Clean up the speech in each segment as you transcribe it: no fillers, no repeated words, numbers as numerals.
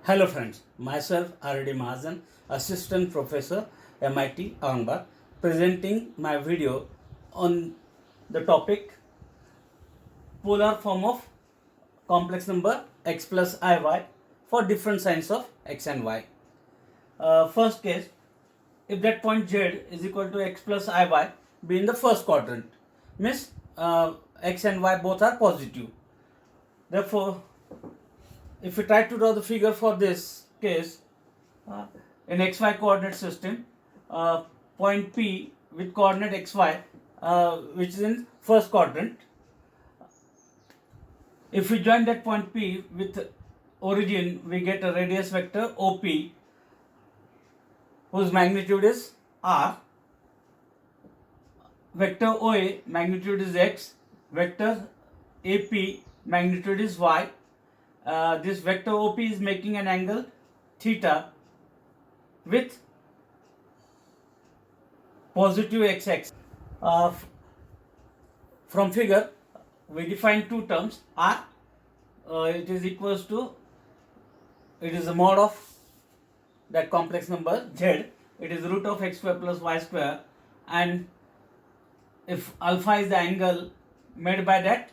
Hello friends, myself R.D. Mahajan, Assistant Professor, MIT Aurangabad, presenting my video on the topic polar form of complex number x plus iy for different signs of x and y. First case, if that point z is equal to x plus iy be in the first quadrant, means x and y both are positive. Therefore, if we try to draw the figure for this case in xy coordinate system, point P with coordinate xy, which is in first quadrant, if we join that point P with origin, we get a radius vector OP whose magnitude is R, vector OA magnitude is X, vector AP magnitude is Y. This vector OP is making an angle theta with positive x-axis. From figure, we define two terms. R, it is equals to, it is the mod of that complex number z. It is root of x square plus y square, and if alpha is the angle made by that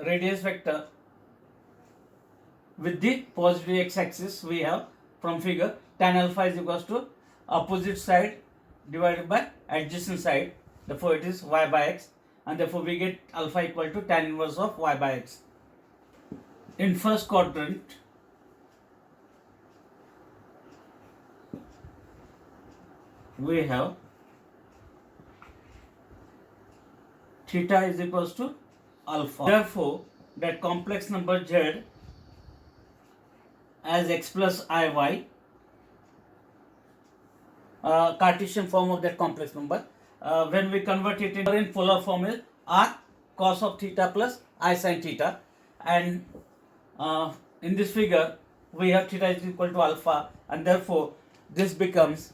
radius vector with the positive x-axis, we have from figure tan alpha is equals to opposite side divided by adjacent side. Therefore, it is y by x, and therefore we get alpha equal to tan inverse of y by x. In first quadrant, we have theta is equals to alpha. Therefore, that complex number z as x plus iy, Cartesian form of that complex number, when we convert it in polar form is r cos of theta plus I sin theta, and in this figure we have theta is equal to alpha, and therefore this becomes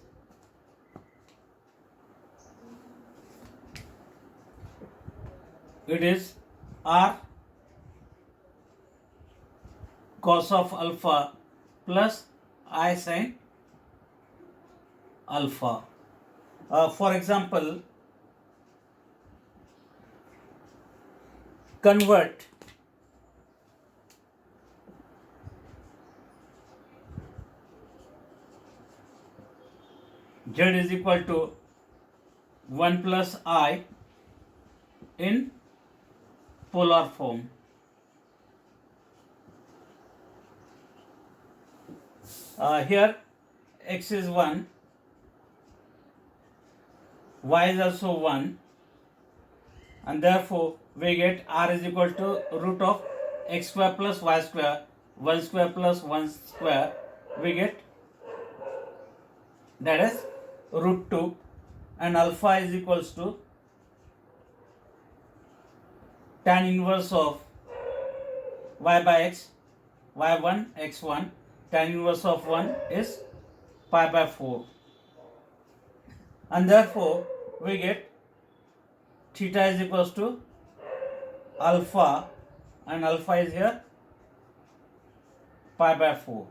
it is r cos of alpha plus I sin alpha. For example, convert z is equal to 1 plus I in polar form. Here x is 1, y is also 1, and therefore we get r is equal to root of x square plus y square, 1 square plus 1 square, we get that is root 2, and alpha is equals to tan inverse of y by x, y1 x1, tan inverse of 1 is pi by 4, and therefore we get theta is equals to alpha, and alpha is here pi by 4,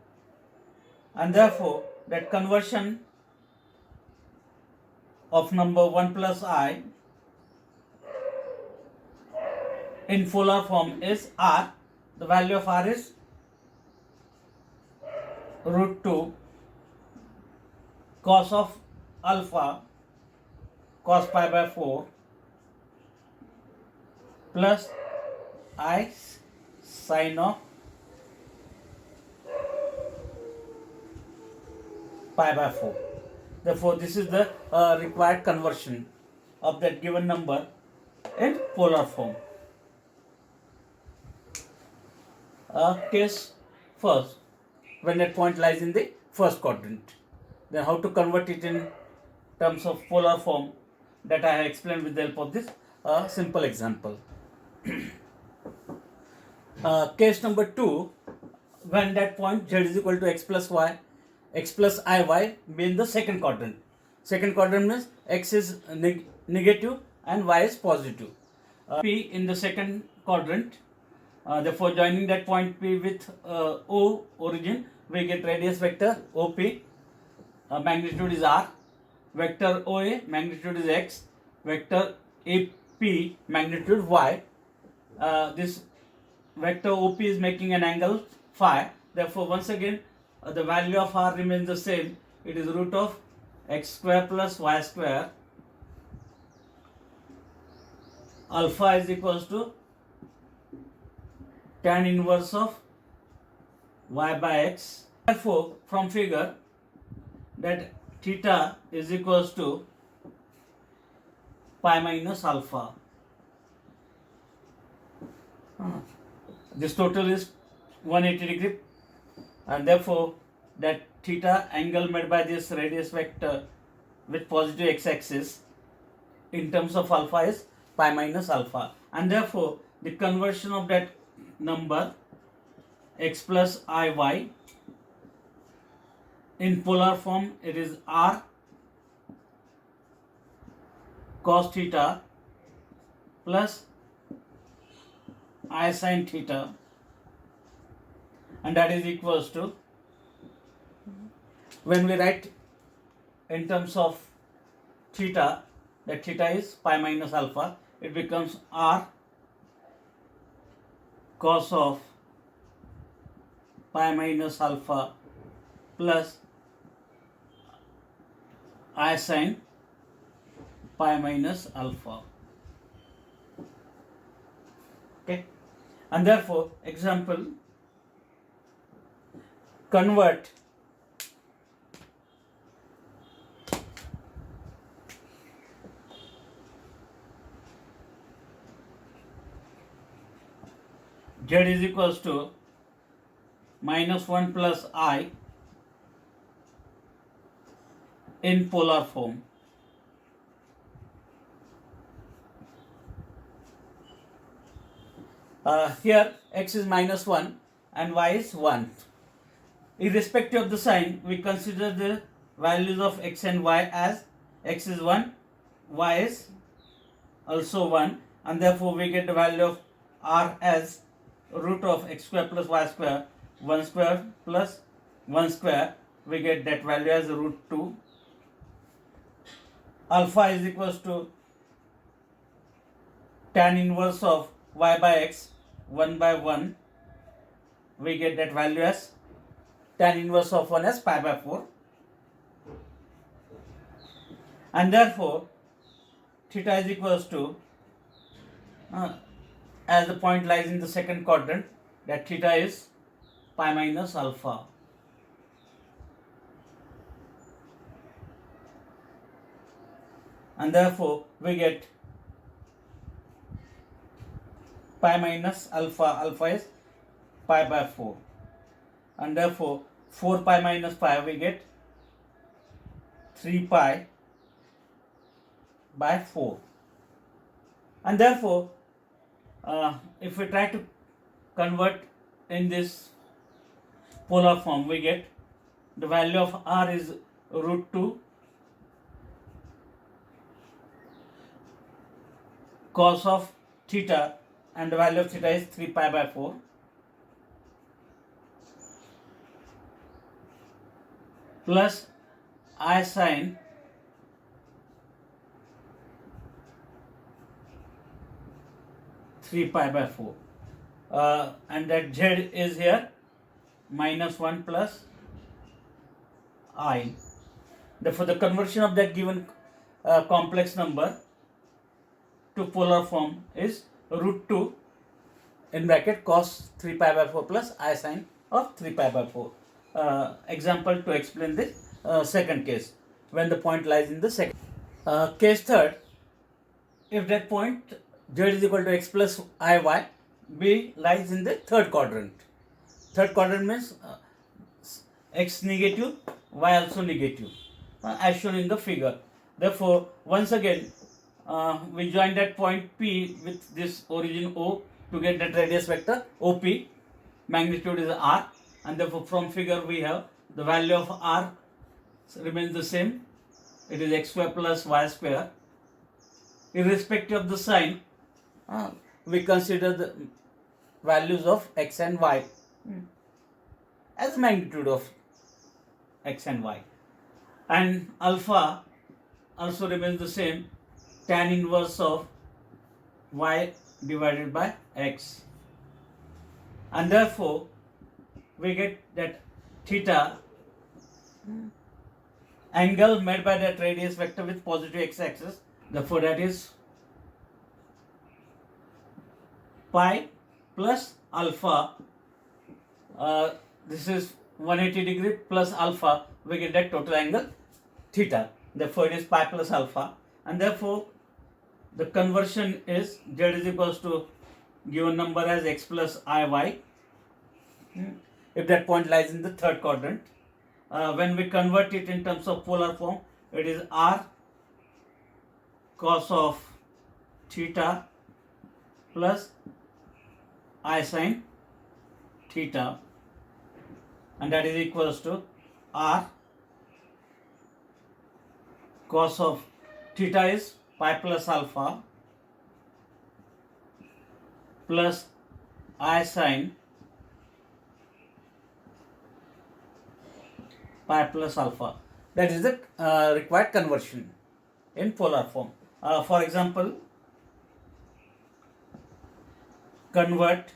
and therefore that conversion of number 1 plus I in polar form is r. The value of r is root 2 cos of alpha cos pi by 4 plus I sin of pi by 4. Therefore, this is the required conversion of that given number in polar form. Case first, when that point lies in the first quadrant, then how to convert it in terms of polar form, that I have explained with the help of this simple example. Case number 2, when that point z is equal to x plus y, x plus iy be in the second quadrant. Second quadrant means x is negative and y is positive. P in the second quadrant, Therefore, joining that point P with O origin, we get radius vector OP, magnitude is R, vector OA, magnitude is X, vector AP, magnitude Y. This vector OP is making an angle phi. Therefore, once again, the value of R remains the same. It is root of x square plus y square. Alpha is equals to tan inverse of y by x. Therefore, from figure that theta is equals to pi minus alpha. This total is 180 degree, and therefore that theta angle made by this radius vector with positive x-axis in terms of alpha is pi minus alpha, and therefore the conversion of that number x plus iy in polar form, it is r cos theta plus I sin theta, and that is equals to, when we write in terms of theta, that theta is pi minus alpha, it becomes r cos of pi minus alpha plus I sin pi minus alpha. Okay, and therefore example, convert z is equals to minus 1 plus I in polar form. Here x is minus 1 and y is 1. Irrespective of the sign, we consider the values of x and y as x is 1, y is also 1, and therefore we get the value of r as root of x square plus y square, 1 square plus 1 square, we get that value as root 2. Alpha is equals to tan inverse of y by x, 1 by 1, we get that value as tan inverse of 1 as pi by 4, and therefore theta is equals to, as the point lies in the second quadrant, that theta is pi minus alpha. And therefore we get pi minus alpha, alpha is pi by 4, and therefore 4 pi minus pi, we get 3 pi by 4, and therefore if we try to convert in this polar form, we get the value of r is root 2 cos of theta, and the value of theta is 3 pi by 4, plus I sin three pi by 4, and that z is here minus 1 plus I. Therefore, the conversion of that given complex number to polar form is root 2 in bracket cos 3 pi by 4 plus I sin of 3 pi by 4. Example to explain this second case, when the point lies in the second. Case third, if that point z is equal to x plus iy, b lies in the third quadrant. Third quadrant means x negative, y also negative, as shown in the figure. Therefore, once again, we join that point P with this origin O to get that radius vector OP, magnitude is R, and therefore from figure we have the value of R remains the same, it is x square plus y square. Irrespective of the sign, we consider the values of x and y. as magnitude of x and y. And alpha also remains the same, tan inverse of y divided by x. And therefore, we get that theta, angle made by that radius vector with positive x-axis, therefore that is pi plus alpha, this is 180 degree plus alpha, we get that total angle theta, therefore it is pi plus alpha. And therefore the conversion is z is equals to given number as x plus iy, if that point lies in the third quadrant. When we convert it in terms of polar form, it is r cos of theta plus I sin theta, and that is equals to r cos of theta is pi plus alpha plus I sin pi plus alpha. That is the required conversion in polar form. For example, convert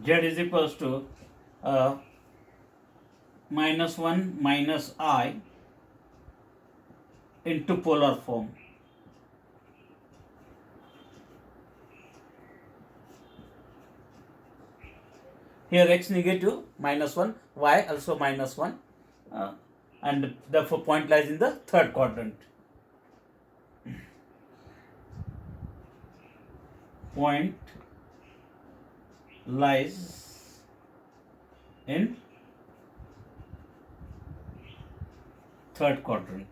z is equals to minus 1 minus I into polar form. Here x negative, minus 1, y also minus 1, and therefore point lies in the third quadrant. Point lies in third quadrant.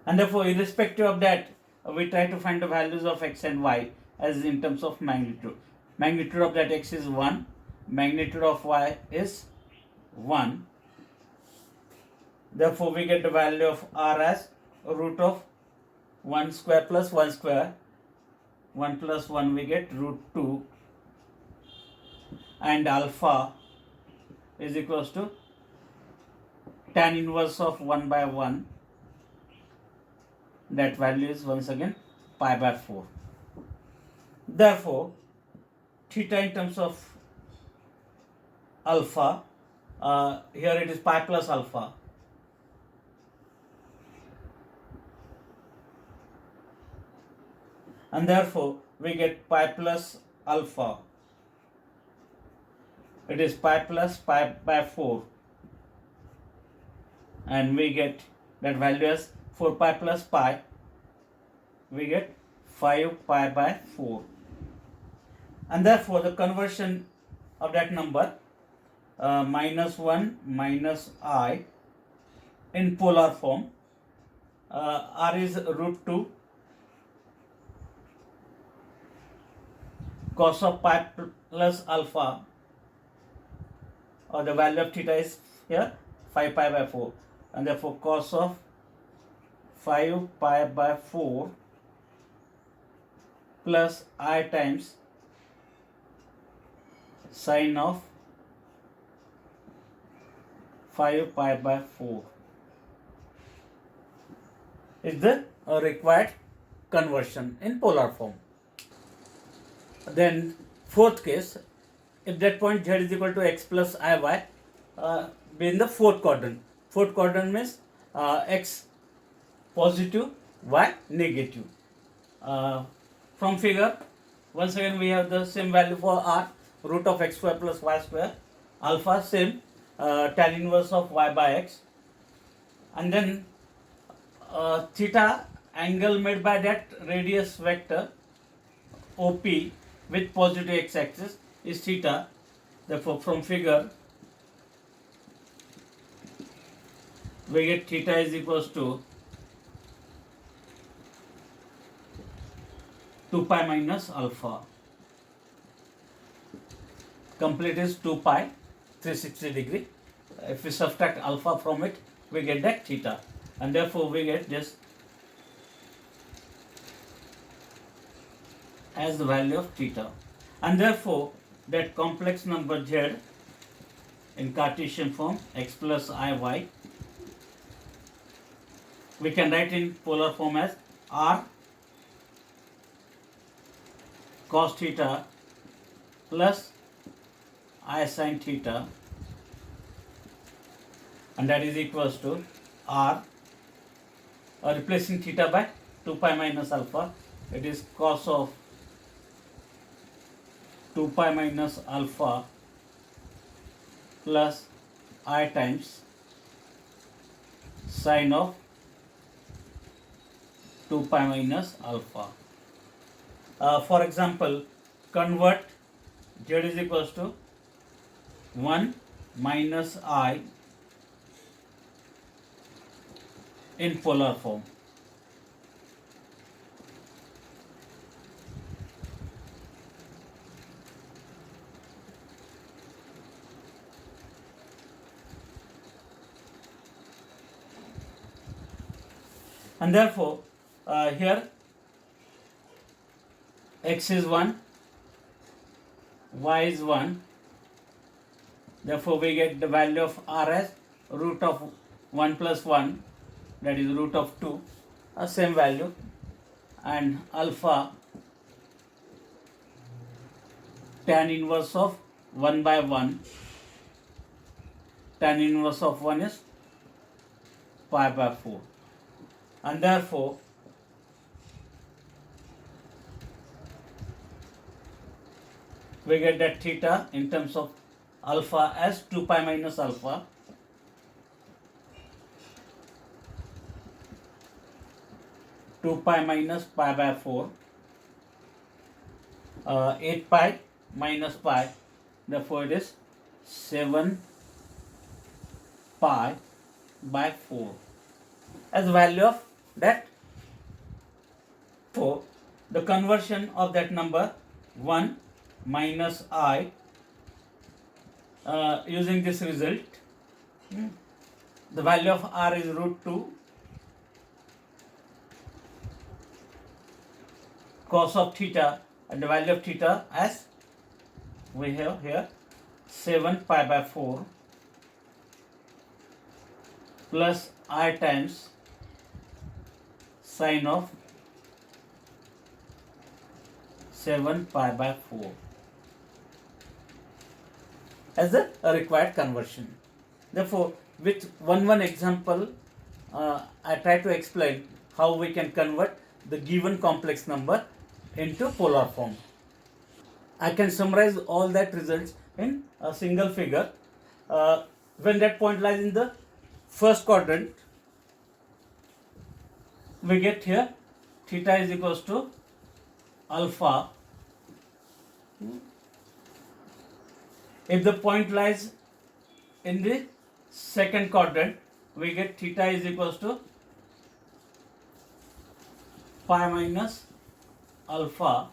And therefore, irrespective of that, we try to find the values of x and y as in terms of magnitude. Magnitude of that x is 1, magnitude of y is 1. Therefore, we get the value of r as root of 1 square plus 1 square. 1 plus 1 we get root 2, and alpha is equals to tan inverse of 1 by 1. That value is once again pi by 4. Therefore, theta in terms of alpha, here it is pi plus alpha. And therefore, we get pi plus alpha. It is pi plus pi by 4. And we get that value as 4 pi plus pi, we get 5 pi by 4. And therefore, the conversion of that number, minus 1 minus I in polar form, r is root 2 cos of pi plus alpha, or the value of theta is here 5 pi by 4, and therefore cos of 5 pi by 4 plus I times sine of 5 pi by 4 is the required conversion in polar form. Then fourth case, if that point z is equal to x plus iy, be in the fourth quadrant. Fourth quadrant means x positive, y negative. From figure, once again we have the same value for r, root of x square plus y square, alpha same, tan inverse of y by x, and then theta, angle made by that radius vector OP with positive x-axis is theta. Therefore, from figure we get theta is equals to 2 pi minus alpha. Complete is 2 pi 360 degree. If we subtract alpha from it, we get that theta, and therefore we get this as the value of theta, and therefore that complex number z in Cartesian form x plus iy we can write in polar form as r cos theta plus I sin theta, and that is equals to r, replacing theta by 2 pi minus alpha, it is cos of 2 pi minus alpha plus I times sine of 2 pi minus alpha. For example, convert z is equals to 1 minus I in polar form. And therefore here x is 1, y is 1, therefore we get the value of r as root of 1 plus 1, that is root of 2, same value, and alpha tan inverse of 1 by 1, tan inverse of 1 is pi by 4, and therefore we get that theta in terms of alpha as 2 pi minus alpha, minus pi by 4, 8 pi minus pi, therefore it is 7 pi by 4 as the value of that. So the conversion of that number 1 minus I using this result, the value of r is root 2 cos of theta, and the value of theta as we have here 7 pi by 4 plus I times sine of 7 pi by 4 as the required conversion. Therefore, with one example, I try to explain how we can convert the given complex number into polar form. I can summarize all that results in a single figure. When that point lies in the first quadrant, we get here theta is equals to alpha. If the point lies in the second quadrant, we get theta is equals to pi minus alpha.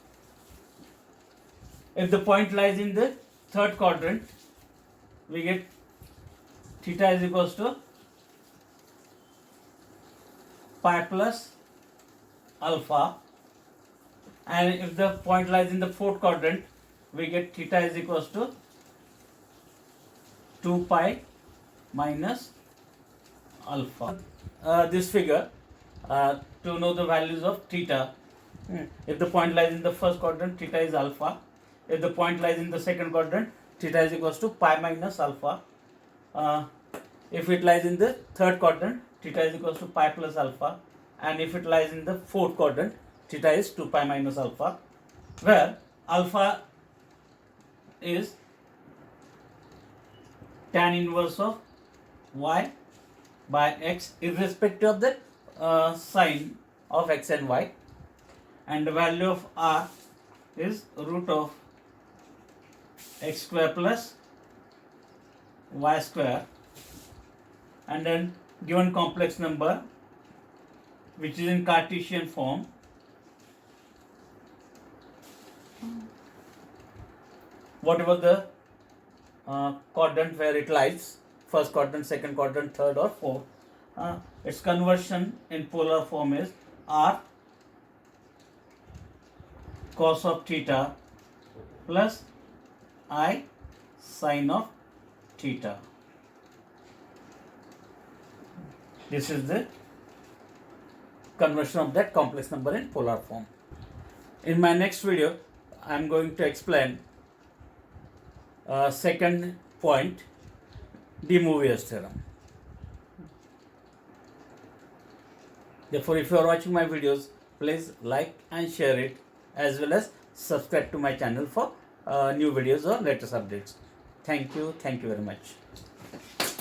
If the point lies in the third quadrant, we get theta is equals to pi plus alpha, and if the point lies in the fourth quadrant, we get theta is equals to 2 pi minus alpha. This figure to know the values of theta. If the point lies in the first quadrant, theta is alpha. If the point lies in the second quadrant, theta is equals to pi minus alpha. If it lies in the third quadrant, theta is equals to pi plus alpha, and if it lies in the fourth quadrant, theta is 2 pi minus alpha, where alpha is tan inverse of y by x irrespective of the sign of x and y, and the value of r is root of x square plus y square, and then given complex number which is in Cartesian form, whatever the quadrant where it lies, first quadrant, second quadrant, third or fourth, its conversion in polar form is r cos of theta plus I sin of theta. This is the conversion of that complex number in polar form. In my next video, I am going to explain second point, de Moivre's theorem. Therefore, if you are watching my videos, please like and share it, as well as subscribe to my channel for new videos or latest updates. Thank you very much.